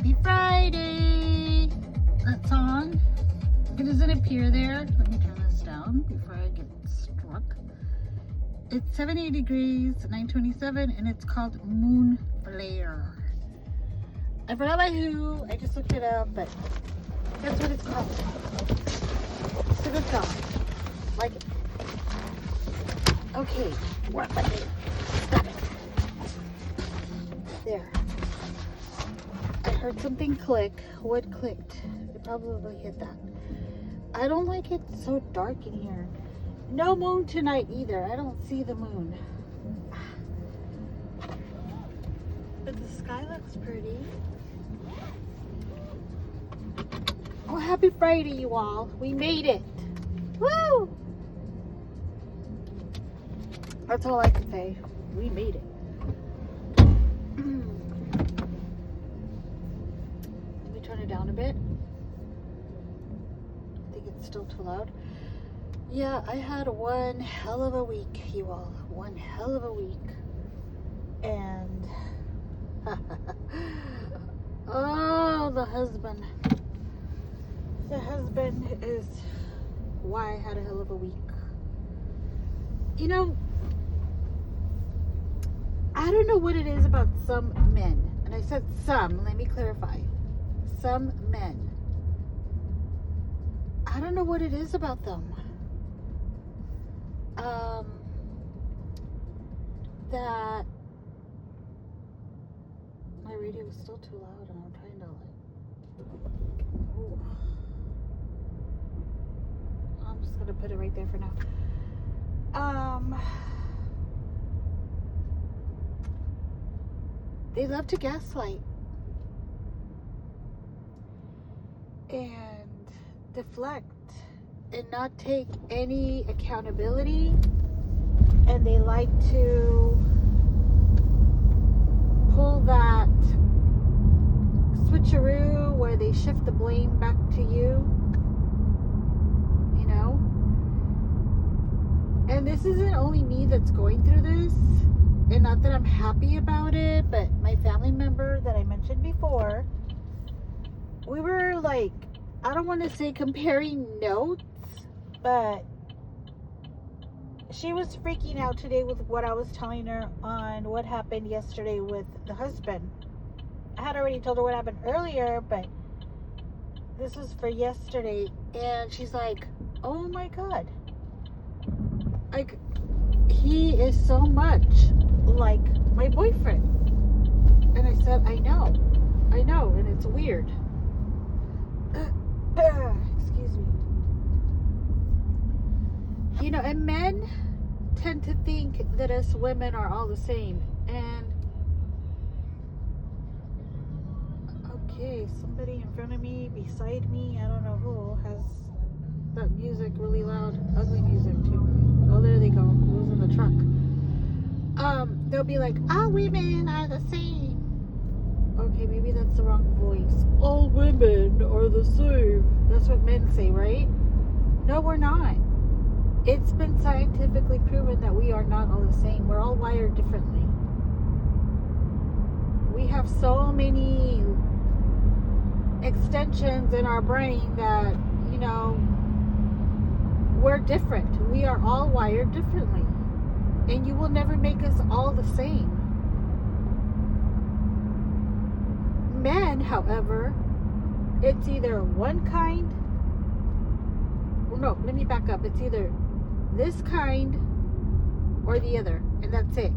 Happy Friday! That's on. It doesn't appear there. Let me turn this down before I get struck. It's 78 degrees, 9:27, and it's called Moon Flare. I forgot by who. I just looked it up, but that's what it's called. It's a good song. Like it. Okay, what button? Stop it. There. I heard something click. What clicked? It probably hit that. I don't like it so dark in here. No moon tonight either. I don't see the moon. But the sky looks pretty. Oh, happy Friday, you all. We made it. Woo! That's all I can say. We made it. Let me turn it down a bit. I think it's still too loud. Yeah, I had one hell of a week, you all. One hell of a week. And oh, the husband. The husband is why I had a hell of a week. You know, I don't know what it is about some men. And I said some, let me clarify. Some men. I don't know what it is about them. That my radio is still too loud and I'm trying to ooh. I'm just gonna put it right there for now. They love to gaslight and deflect and not take any accountability, and they like to pull that switcheroo where they shift the blame back to you, you know. And this isn't only me that's going through this, and not that I'm happy about it, but my family member that I mentioned before, we were like, I don't want to say comparing notes, but she was freaking out today with what I was telling her on what happened yesterday with the husband. I had already told her what happened earlier, but this was for yesterday. And she's like, oh my God. Like, he is so much like my boyfriend. And I said, I know, and it's weird. Excuse me. You know, and men tend to think that us women are all the same. And okay, somebody in front of me, beside me, I don't know who, has that music really loud, ugly music too. Oh, there they go. Who's in the truck? They'll be like, all women are the same. Okay, maybe that's the wrong voice. All women are the same. That's what men say, right? No, we're not. It's been scientifically proven that we are not all the same. We're all wired differently. We have so many extensions in our brain that, you know, we're different. We are all wired differently. And you will never make us all the same. Men, however, it's either one kind. Well, no, let me back up. It's either this kind or the other, and that's it.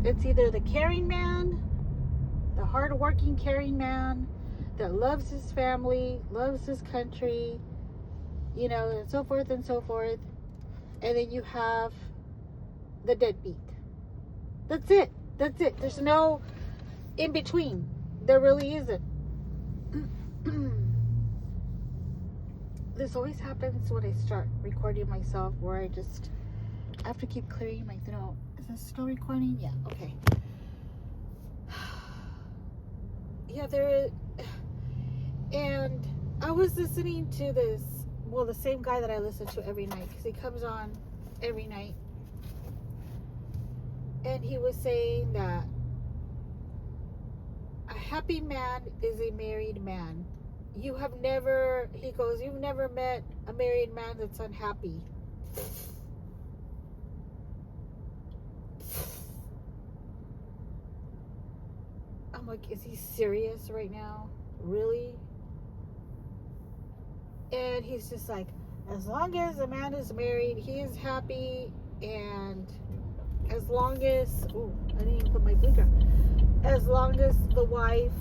It's either the caring man, the hard-working caring man that loves his family, loves his country, you know, and so forth and so forth. And then you have the deadbeat. That's it. That's it. There's no in between. There really isn't. This always happens when I start recording myself, where I have to keep clearing my throat. Is this still recording? Yeah, okay. Yeah, and I was listening to this, well, the same guy that I listen to every night, because he comes on every night. And he was saying that happy man is a married man. You have never, he goes, you've never met a married man that's unhappy. I'm like, is he serious right now? Really? And he's just like, as long as a man is married, he is happy, and as long as, oh, I didn't even put my blinker, as long as the wife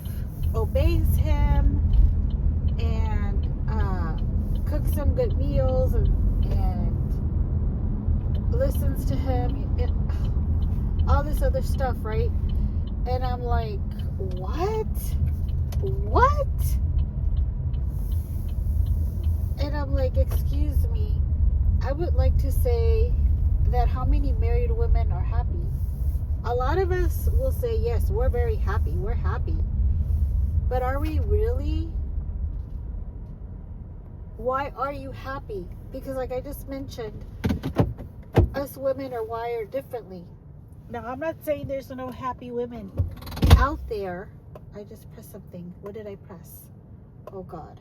obeys him and cooks some good meals and listens to him, and all this other stuff, right? And I'm like, what? And I'm like, excuse me, I would like to say that how many married women are happy? A lot of us will say, yes, we're very happy. We're happy. But are we really? Why are you happy? Because like I just mentioned, us women are wired differently. Now, I'm not saying there's no happy women out there. I just pressed something. What did I press? Oh, God.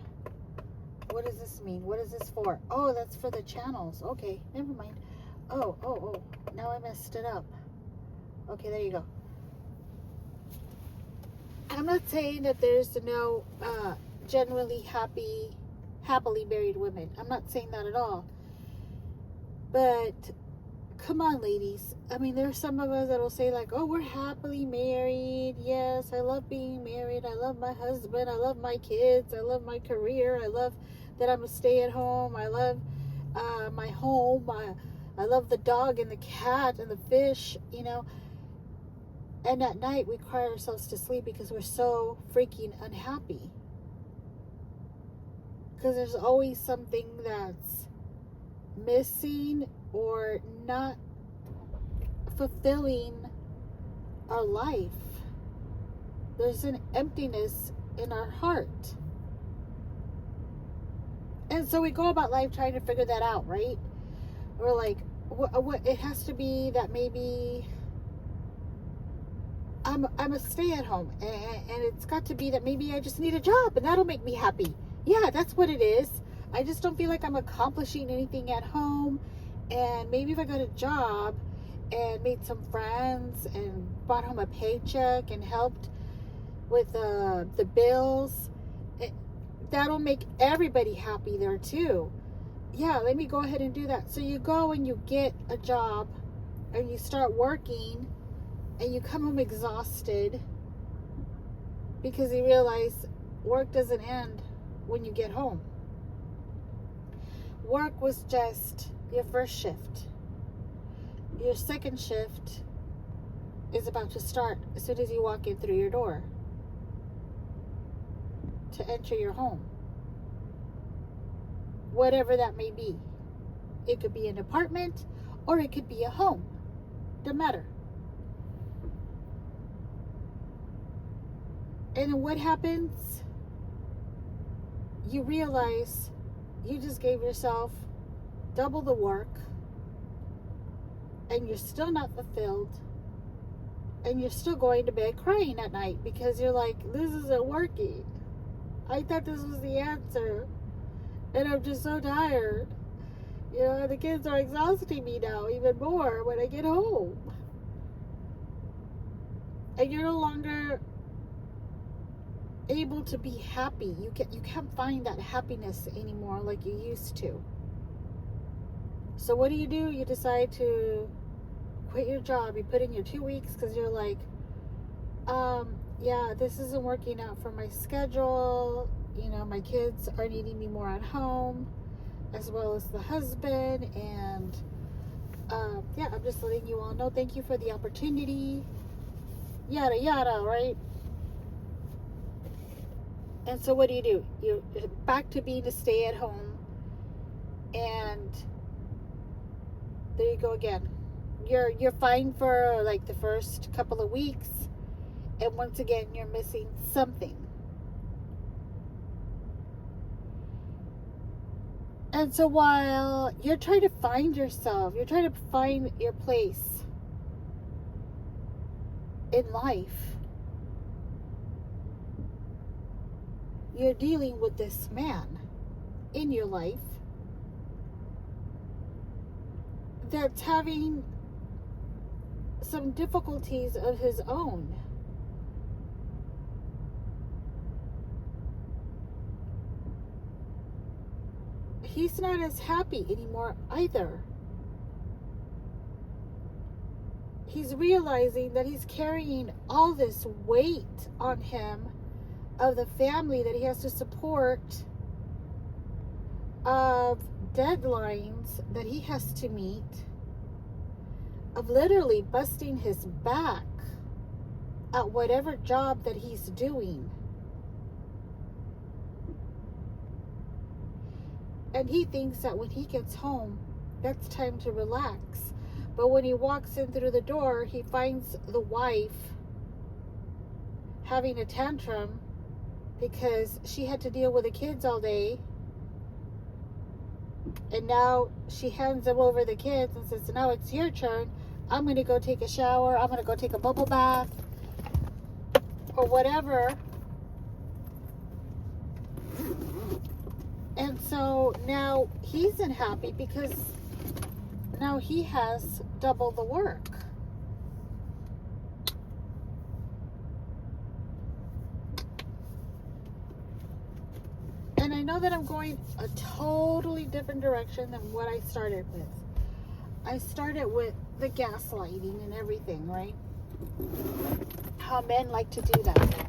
What does this mean? What is this for? Oh, that's for the channels. Okay, never mind. Oh. Now I messed it up. Okay, there you go. I'm not saying that there's no generally happily married women. I'm not saying that at all. But come on, ladies. I mean, there's some of us that will say like, oh, we're happily married. Yes, I love being married. I love my husband. I love my kids. I love my career. I love that I'm a stay-at-home. I love my home. I love the dog and the cat and the fish, you know. And at night, we cry ourselves to sleep because we're so freaking unhappy. Because there's always something that's missing or not fulfilling our life. There's an emptiness in our heart. And so we go about life trying to figure that out, right? We're like, what it has to be that maybe I'm a stay-at-home, and it's got to be that maybe I just need a job and that'll make me happy. Yeah, that's what it is. I just don't feel like I'm accomplishing anything at home, and maybe if I got a job and made some friends and brought home a paycheck and helped with the bills, that'll make everybody happy there too. Yeah, let me go ahead and do that. So you go and you get a job and you start working, and you come home exhausted because you realize work doesn't end when you get home. Work was just your first shift. Your second shift is about to start as soon as you walk in through your door to enter your home. Whatever that may be. It could be an apartment or it could be a home. Doesn't matter. And what happens? You realize you just gave yourself double the work, and you're still not fulfilled, and you're still going to bed crying at night because you're like, this isn't working. I thought this was the answer, and I'm just so tired. You know, the kids are exhausting me now even more when I get home. And you're no longer able to be happy. You can't find that happiness anymore like you used to. So what do? You decide to quit your job. You put in your 2 weeks because you're like, yeah, this isn't working out for my schedule. You know, my kids are needing me more at home, as well as the husband. And yeah, I'm just letting you all know, thank you for the opportunity. Yada yada, right? And so what do? You're back to being a stay-at-home, and there you go again. You're fine for like the first couple of weeks, and once again you're missing something. And so while you're trying to find yourself, you're trying to find your place in life, you're dealing with this man in your life that's having some difficulties of his own. He's not as happy anymore either. He's realizing that he's carrying all this weight on him of the family that he has to support, of deadlines that he has to meet, of literally busting his back at whatever job that he's doing. And he thinks that when he gets home, that's time to relax. But when he walks in through the door, he finds the wife having a tantrum because she had to deal with the kids all day. And now she hands him over the kids and says, now it's your turn. I'm going to go take a shower. I'm going to go take a bubble bath or whatever. And so now he's unhappy because now he has double the work. And I know that I'm going a totally different direction than what I started with. I started with the gaslighting and everything, right? How men like to do that.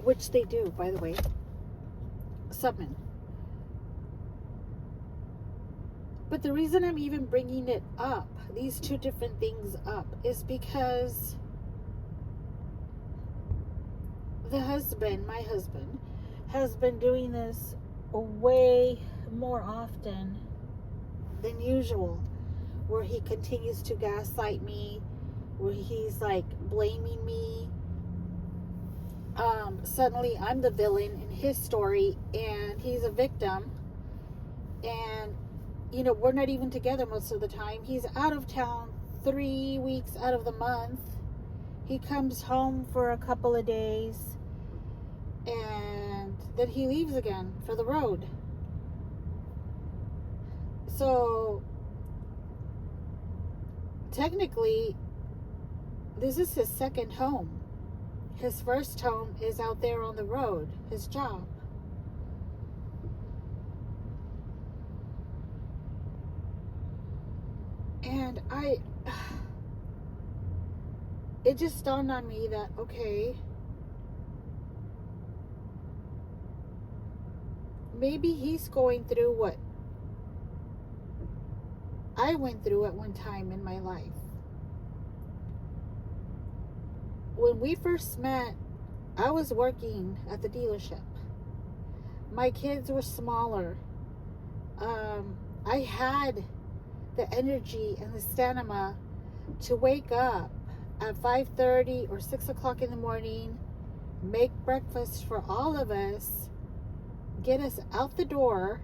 Which they do, by the way. Some men. But the reason I'm even bringing it up, these two different things up, is because the husband, my husband, has been doing this way more often than usual, where he continues to gaslight me, where he's like blaming me. Suddenly I'm the villain in his story and he's a victim, and you know, we're not even together most of the time. He's out of town 3 weeks out of the month. He comes home for a couple of days and then he leaves again for the road. So technically this is his second home. His first home is out there on the road, his job. And it just dawned on me that, okay, maybe he's going through what I went through at one time in my life. When we first met, I was working at the dealership. My kids were smaller. I had the energy and the stamina to wake up at 5:30 or 6 o'clock in the morning, make breakfast for all of us, get us out the door.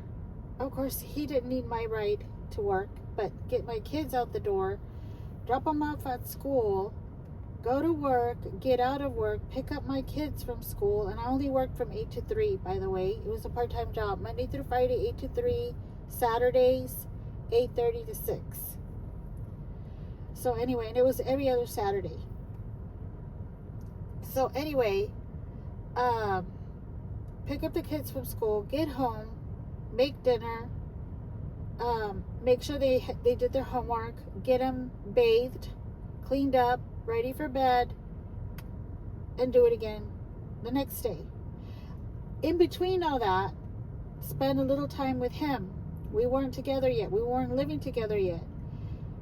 Of course, he didn't need my ride to work, but get my kids out the door, drop them off at school, go to work, get out of work, pick up my kids from school. And I only worked from 8 to 3, by the way. It was a part-time job, Monday through Friday, 8 to 3, Saturdays, 8:30 to 6. So anyway, and it was every other Saturday. So anyway, pick up the kids from school, get home, make dinner, make sure they did their homework, get them bathed, cleaned up, ready for bed, and do it again the next day. In between all that, spend a little time with him. We weren't together yet. We weren't living together yet.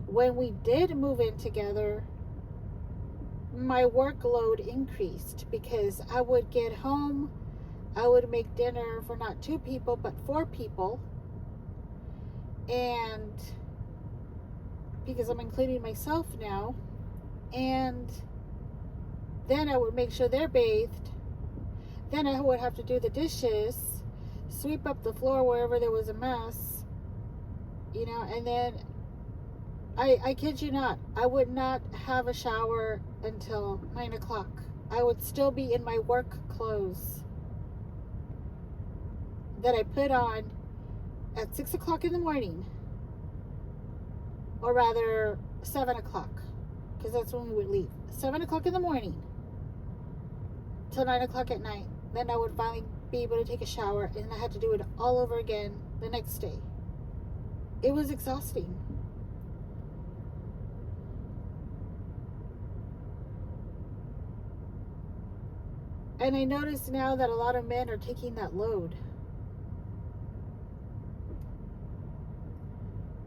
When we did move in together, my workload increased because I would get home, I would make dinner for not 2 people, but 4 people. And because I'm including myself now, and then I would make sure they're bathed. Then I would have to do the dishes, sweep up the floor wherever there was a mess, you know, and then I kid you not, I would not have a shower until 9 o'clock. I would still be in my work clothes that I put on at 6 o'clock in the morning, or rather 7 o'clock, because that's when we would leave. 7 o'clock in the morning till 9 o'clock at night. Then I would finally be able to take a shower, and I had to do it all over again the next day. It was exhausting. And I notice now that a lot of men are taking that load.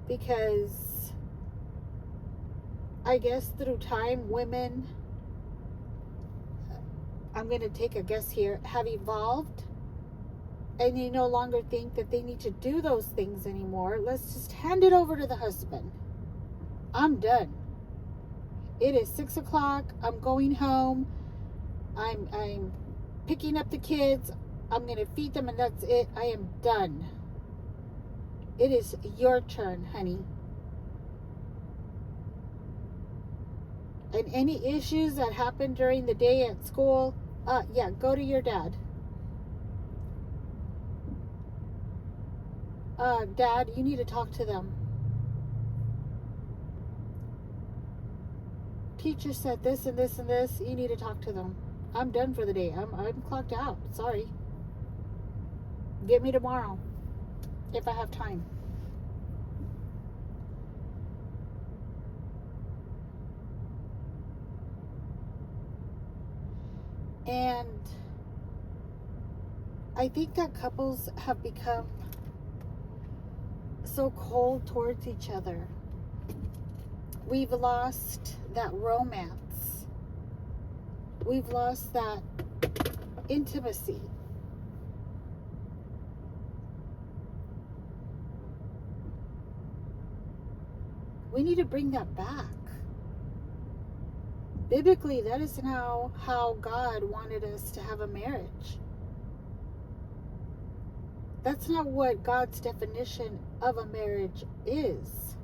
Because I guess through time, women, I'm going to take a guess here, have evolved. And they no longer think that they need to do those things anymore. Let's just hand it over to the husband. I'm done. It is 6 o'clock. I'm going home. I'm picking up the kids. I'm going to feed them, and that's it. I am done. It is your turn, honey. And any issues that happen during the day at school, yeah, go to your dad. Dad, you need to talk to them. Teacher said this and this and this. You need to talk to them. I'm done for the day. I'm clocked out. Sorry. Get me tomorrow if I have time. And I think that couples have become so cold towards each other. We've lost that romance. We've lost that intimacy. We need to bring that back. Biblically, that is now how God wanted us to have a marriage. That's not what God's definition of a marriage is.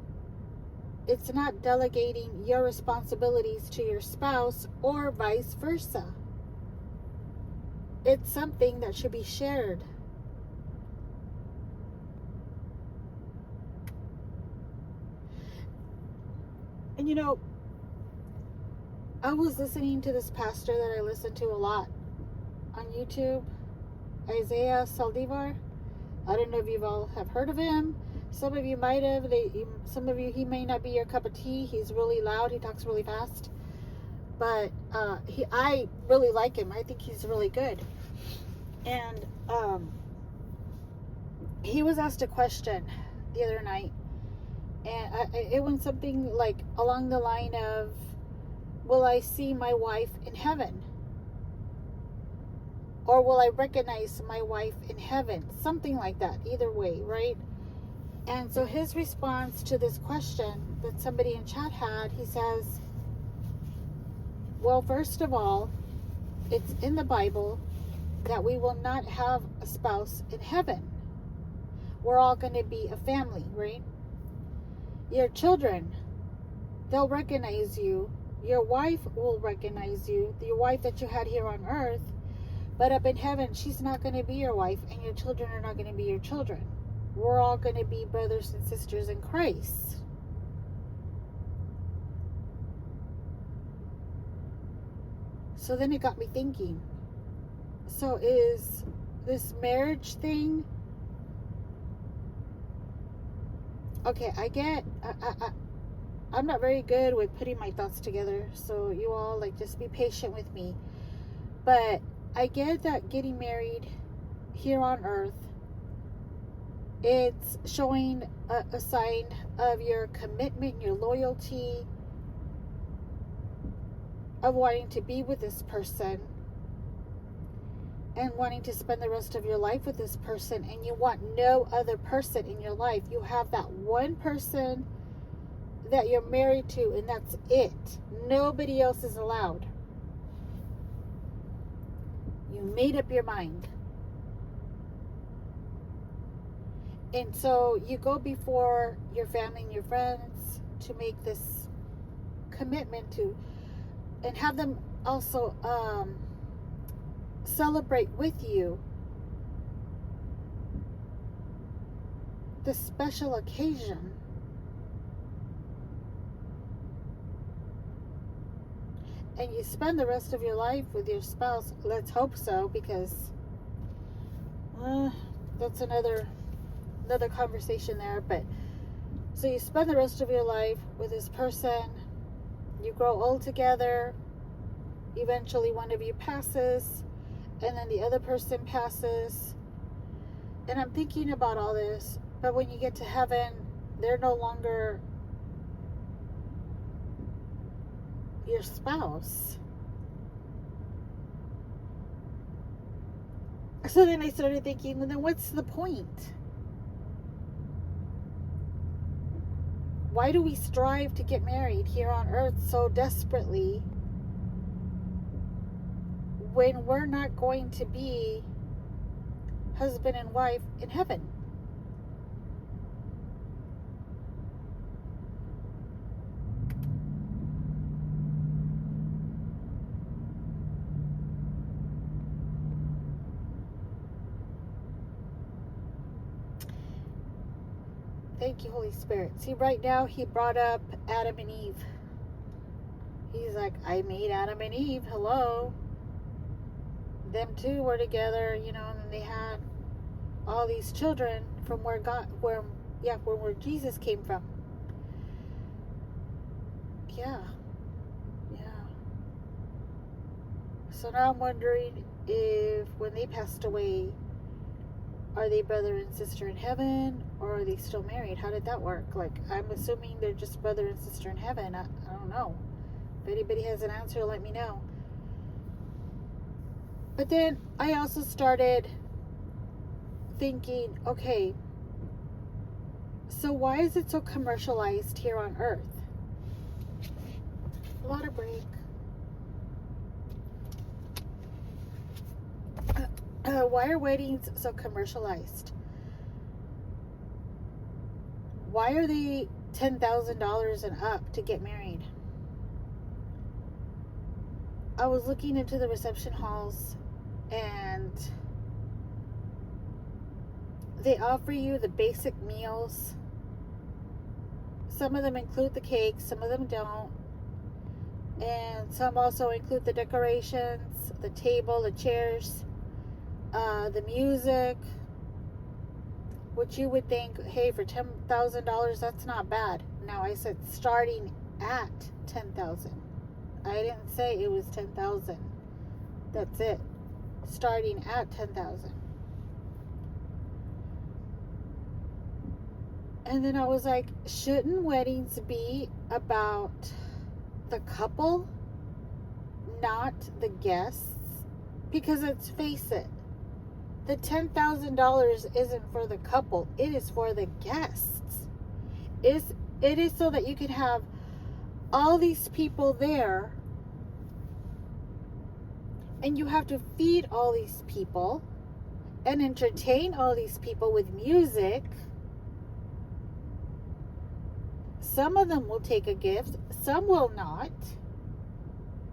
It's not delegating your responsibilities to your spouse or vice versa. It's something that should be shared. And you know, I was listening to this pastor that I listen to a lot on YouTube, Isaiah Saldivar. I don't know if you all have heard of him. Some of you might have. Some of you, he may not be your cup of tea. He's really loud. He talks really fast. But I really like him. I think he's really good. And he was asked a question the other night. And it went something like along the line of, will I see my wife in heaven? Or will I recognize my wife in heaven? Something like that. Either way, right? And so his response to this question that somebody in chat had, he says, well, first of all, it's in the Bible that we will not have a spouse in heaven. We're all going to be a family, right? Your children, they'll recognize you. Your wife will recognize you, your wife that you had here on earth. But up in heaven, she's not going to be your wife, and your children are not going to be your children. We're all going to be brothers and sisters in Christ. So then it got me thinking. So is this marriage thing? Okay, I'm not very good with putting my thoughts together. So you all, just be patient with me. But I get that getting married here on earth, it's showing a sign of your commitment, your loyalty, of wanting to be with this person and wanting to spend the rest of your life with this person, and you want no other person in your life. You have that one person that you're married to, and that's it. Nobody else is allowed. You made up your mind. And so you go before your family and your friends to make this commitment to, and have them also celebrate with you this special occasion. And you spend the rest of your life with your spouse. Let's hope so, because that's another conversation there. But so you spend the rest of your life with this person. You grow old together. Eventually one of you passes, and then the other person passes. And I'm thinking about all this, but when you get to heaven, they're no longer your spouse. So then I started thinking, well, then what's the point? Why do we strive to get married here on earth so desperately when we're not going to be husband and wife in heaven? Thank you, Holy Spirit. See, right now he brought up Adam and Eve. He's like, I made Adam and Eve. Hello. Them two were together, and they had all these children from where Jesus came from. Yeah. So now I'm wondering if when they passed away, are they brother and sister in heaven, or are they still married? How did that work? Like, I'm assuming they're just brother and sister in heaven. I don't know. If anybody has an answer, let me know. But then I also started thinking, okay, so why is it so commercialized here on earth? Water break. Why are weddings so commercialized? Why are they $10,000 and up to get married? I was looking into the reception halls, and they offer you the basic meals. Some of them include the cake, some of them don't. And some also include the decorations, the table, the chairs, the music, which you would think, hey, for $10,000, that's not bad. Now, I said starting at $10,000. I didn't say it was $10,000. That's it. Starting at $10,000. And then I was like, shouldn't weddings be about the couple, not the guests? Because let's face it, the $10,000 isn't for the couple. It is for the guests. It is so that you can have all these people there, and you have to feed all these people and entertain all these people with music. Some of them will take a gift, some will not.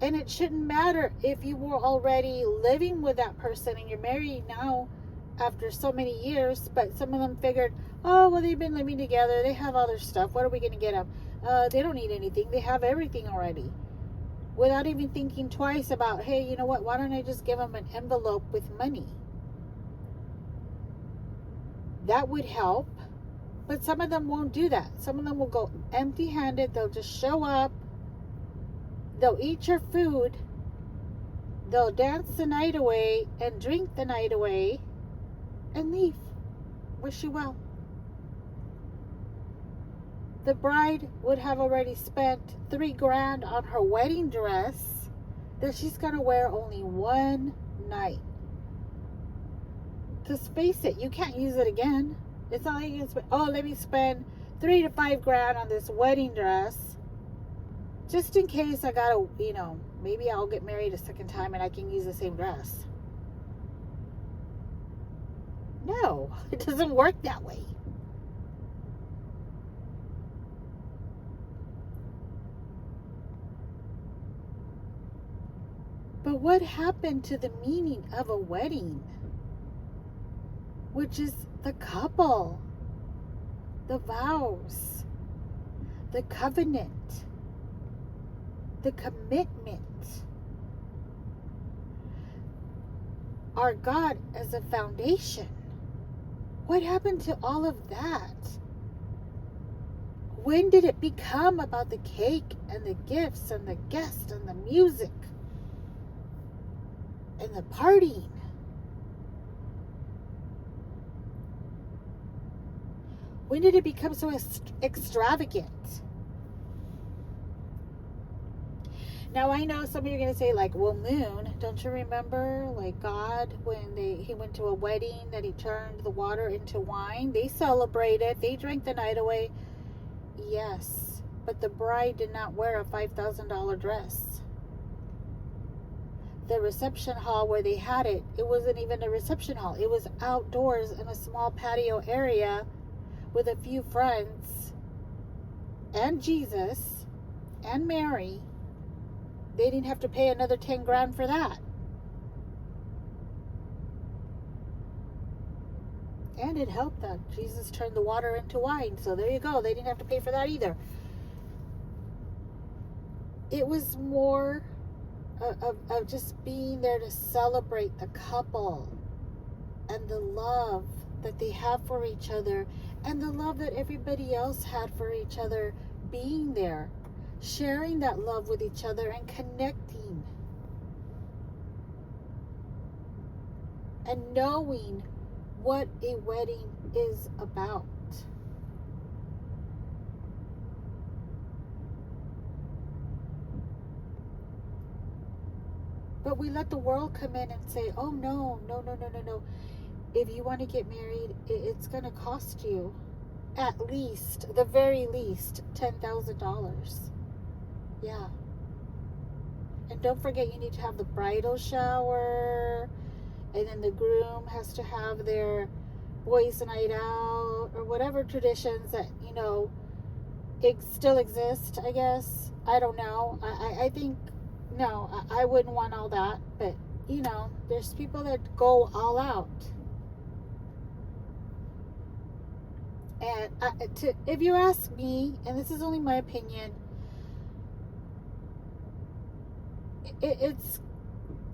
And it shouldn't matter if you were already living with that person and you're married now after so many years, but some of them figured, oh, well, they've been living together, they have other stuff, what are we going to get them? They don't need anything, they have everything already. Without even thinking twice about, hey, you know what, why don't I just give them an envelope with money? That would help. But some of them won't do that. Some of them will go empty-handed. They'll just show up. They'll eat your food. They'll dance the night away and drink the night away and leave. Wish you well. The bride would have already spent $3,000 on her wedding dress that she's going to wear only one night. Because face it, you can't use it again. It's not like you can spend, let me spend $3,000 to $5,000 on this wedding dress, just in case I gotta, maybe I'll get married a second time and I can use the same dress. No, it doesn't work that way. But what happened to the meaning of a wedding? Which is the couple, the vows, the covenant, the commitment. Our God as a foundation. What happened to all of that? When did it become about the cake and the gifts and the guests and the music and the partying? When did it become so extravagant? Now I know some of you are going to say, like, well, Moon, don't you remember, like, God, when he went to a wedding, that he turned the water into wine? They celebrated, they drank the night away. Yes, but the bride did not wear a $5,000 dress. The reception hall where they had it, it wasn't even a reception hall. It was outdoors in a small patio area with a few friends and Jesus and Mary. They didn't have to pay another 10 grand for that. And it helped that Jesus turned the water into wine. So there you go. They didn't have to pay for that either. It was more of just being there to celebrate the couple and the love that they have for each other and the love that everybody else had for each other, being there, sharing that love with each other and connecting and knowing what a wedding is about. But we let the world come in and say, oh no. If you want to get married, it's going to cost you at least, the very least, $10,000. Yeah. And don't forget, you need to have the bridal shower, and then the groom has to have their boys' night out, or whatever traditions that, still exist, I guess. I don't know. I think, no, I wouldn't want all that. But, there's people that go all out. And if you ask me, and this is only my opinion,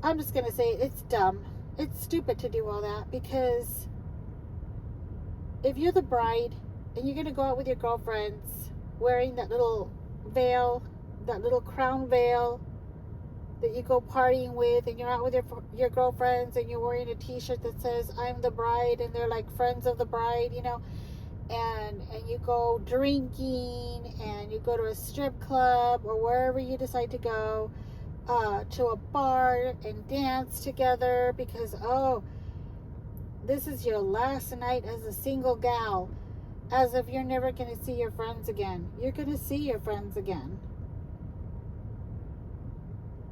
I'm just going to say it's dumb. It's stupid to do all that, because if you're the bride and you're going to go out with your girlfriends wearing that little veil, that little crown veil that you go partying with, and you're out with your girlfriends and you're wearing a t-shirt that says I'm the bride, and they're like friends of the bride, and you go drinking and you go to a strip club or wherever you decide to go, to a bar and dance together because, this is your last night as a single gal, as if you're never going to see your friends again. You're going to see your friends again.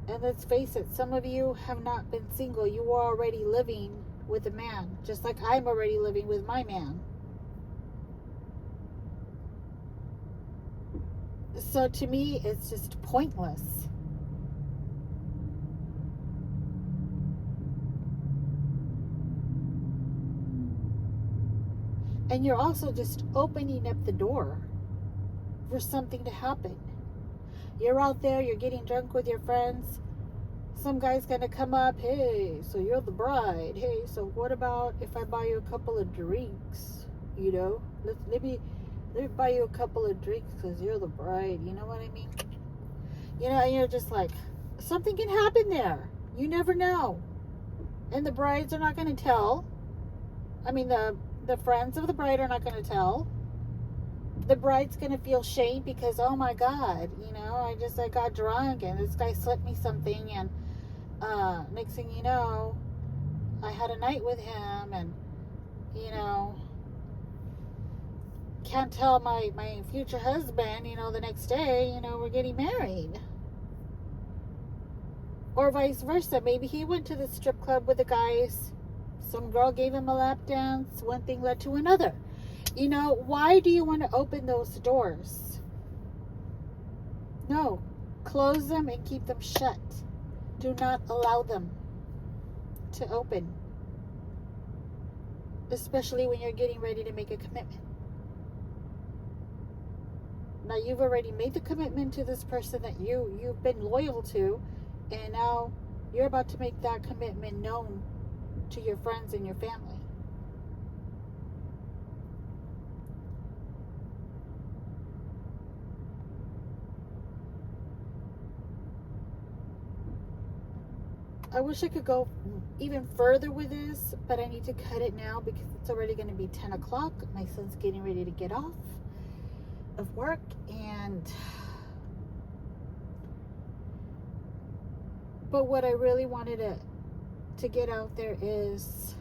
And let's face it, some of you have not been single. You are already living with a man, just like I'm already living with my man. So to me, it's just pointless. And you're also just opening up the door for something to happen. You're out there, you're getting drunk with your friends. Some guy's going to come up, hey, so you're the bride. Hey, so what about if I buy you a couple of drinks? Let me buy you a couple of drinks because you're the bride. You know what I mean? And you're just like, something can happen there. You never know. And the brides are not going to tell. I mean, the friends of the bride are not going to tell. The bride's going to feel shame because, oh my God, I got drunk and this guy slipped me something, and next thing you know, I had a night with him, and can't tell my future husband, the next day, we're getting married. Or vice versa. Maybe he went to the strip club with the guys. Some girl gave him a lap dance. One thing led to another. Why do you want to open those doors? No. Close them and keep them shut. Do not allow them to open, especially when you're getting ready to make a commitment. Now, you've already made the commitment to this person that you've been loyal to, and now you're about to make that commitment known to your friends and your family. I wish I could go even further with this, but I need to cut it now because it's already going to be 10 o'clock. My son's getting ready to get off of work, but what I really wanted to get out there is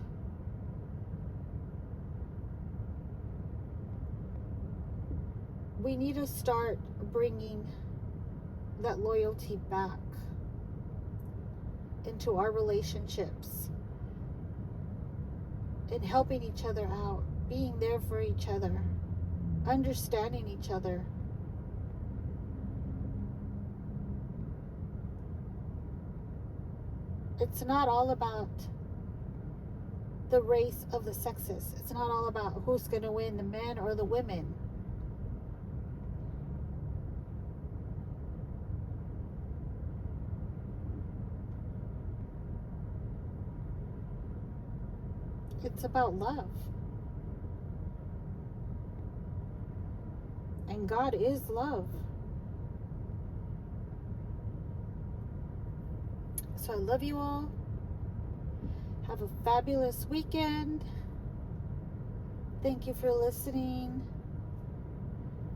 we need to start bringing that loyalty back into our relationships and helping each other out, being there for each other, understanding each other. It's not all about the race of the sexes. It's not all about who's going to win, the men or the women. It's about love. And God is love. So I love you all. Have a fabulous weekend. Thank you for listening.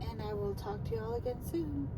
And I will talk to you all again soon.